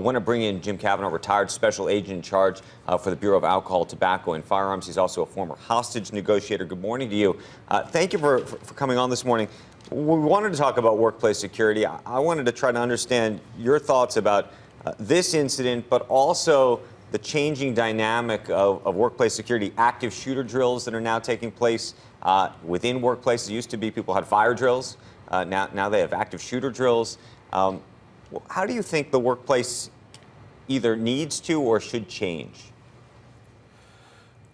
I want to bring in Jim Cavanaugh, retired special agent in charge for the Bureau of Alcohol, Tobacco, and Firearms. He's also a former hostage negotiator. Good morning to you. Thank you for coming on this morning. We wanted to talk about workplace security. I wanted to try to understand your thoughts about this incident, but also the changing dynamic of workplace security, active shooter drills that are now taking place within workplaces. It used to be people had fire drills. Now they have active shooter drills. How do you think the workplace either needs to or should change?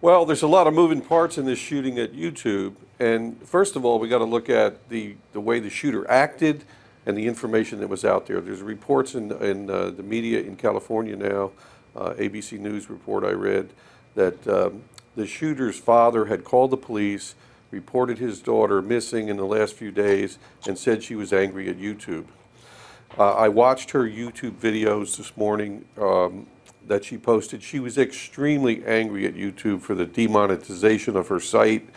Well, there's a lot of moving parts in this shooting at YouTube. And first of all, we got to look at the way the shooter acted and the information that was out there. There's reports in the media in California now, ABC News report I read, that the shooter's father had called the police, reported his daughter missing in the last few days, and said she was angry at YouTube. I watched her YouTube videos this morning that she posted. She was extremely angry at YouTube for the demonetization of her site.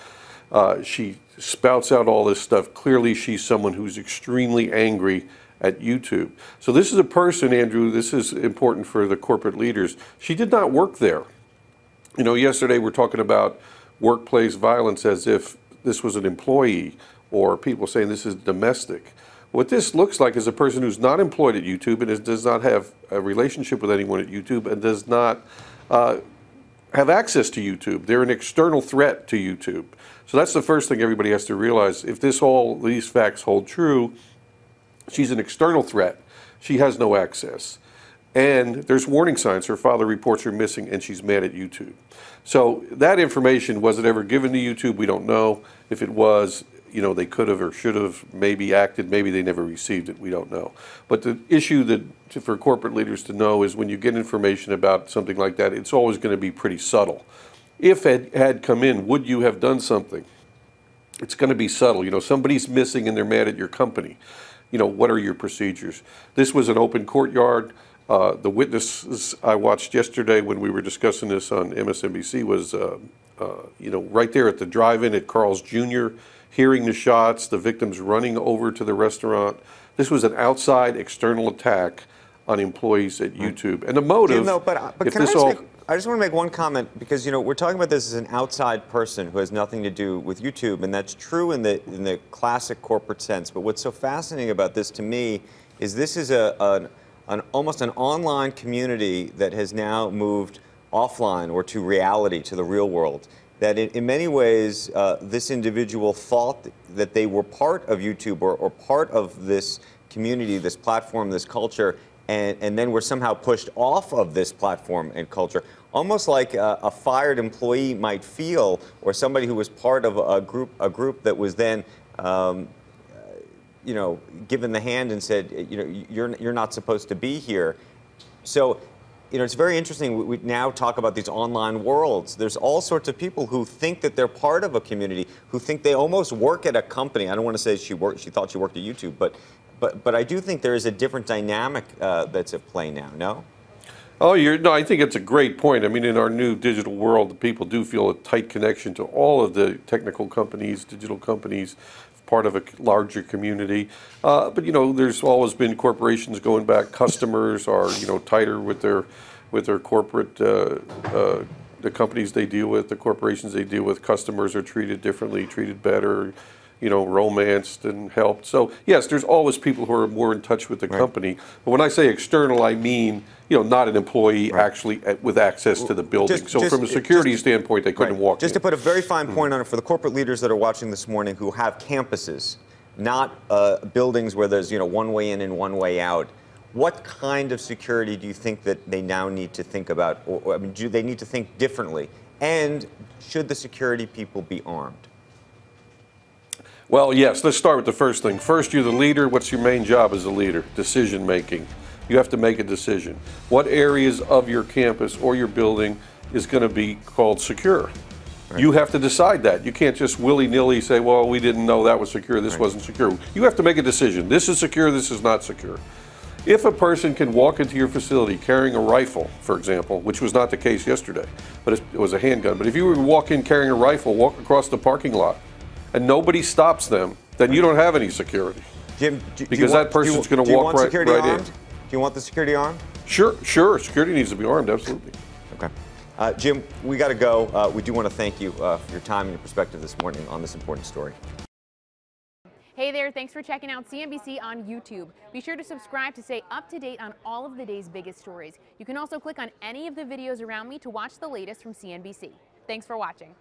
She spouts out all this stuff. Clearly, she's someone who's extremely angry at YouTube. So this is a person, Andrew, this is important for the corporate leaders. She did not work there. You know, yesterday we're talking about workplace violence as if this was an employee, or people saying this is domestic. What this looks like is a person who's not employed at YouTube and does not have a relationship with anyone at YouTube and does not have access to YouTube. They're an external threat to YouTube. So that's the first thing everybody has to realize. If these facts hold true, she's an external threat. She has no access. And there's warning signs. Her father reports her missing and she's mad at YouTube. So that information, was it ever given to YouTube? We don't know. If it was, you know, they could have or should have maybe acted, maybe they never received it, we don't know. But the issue that for corporate leaders to know is when you get information about something like that, it's always going to be pretty subtle. If it had come in, would you have done something? It's going to be subtle. You know, somebody's missing and they're mad at your company. You know, what are your procedures? This was an open courtyard. The witnesses I watched yesterday when we were discussing this on MSNBC was, you know, right there at the drive-in at Carl's Jr., hearing the shots, the victims running over to the restaurant. This was an outside external attack on employees at YouTube. And the motive, I just want to make one comment because, you know, we're talking about this as an outside person who has nothing to do with YouTube, and that's true in the classic corporate sense. But what's so fascinating about this to me is this is almost an online community that has now moved offline or to reality, to the real world. That in many ways, this individual thought that they were part of YouTube or part of this community, this platform, this culture, and then were somehow pushed off of this platform and culture, almost like a fired employee might feel, or somebody who was part of a group that was then, you know, given the hand and said, you know, you're not supposed to be here. So, you know, it's very interesting. We now talk about these online worlds. There's all sorts of people who think that they're part of a community, who think they almost work at a company. I don't want to say she thought she worked at YouTube, but I do think there is a different dynamic that's at play now. No? Oh, no, I think it's a great point. I mean, in our new digital world, people do feel a tight connection to all of the technical companies, digital companies, part of a larger community. But, you know, there's always been corporations going back. Customers are, you know, tighter with their corporate, the companies they deal with, the corporations they deal with. Customers are treated differently, treated better, you know, romanced and helped. So, yes, there's always people who are more in touch with the company. But when I say external, I mean, you know, not an employee actually with access to the building. So from a security standpoint, they couldn't walk in. Just to put a very fine point on it for the corporate leaders that are watching this morning who have campuses, not buildings where there's, you know, one way in and one way out, what kind of security do you think that they now need to think about? Or I mean, do they need to think differently? And should the security people be armed? Well, yes, let's start with the first thing. First, you're the leader. What's your main job as a leader? Decision making. You have to make a decision. What areas of your campus or your building is going to be called secure? Right. You have to decide that. You can't just willy-nilly say, well, we didn't know that was secure, this wasn't secure. You have to make a decision. This is secure, this is not secure. If a person can walk into your facility carrying a rifle, for example, which was not the case yesterday, but it was a handgun, but if you were to walk in carrying a rifle, walk across the parking lot, and nobody stops them, then you don't have any security. Jim, because that person's going to walk right in. Do you want the security armed? Sure. Security needs to be armed, absolutely. Okay. Jim, we got to go. We do want to thank you for your time and your perspective this morning on this important story. Hey there, thanks for checking out CNBC on YouTube. Be sure to subscribe to stay up to date on all of the day's biggest stories. You can also click on any of the videos around me to watch the latest from CNBC. Thanks for watching.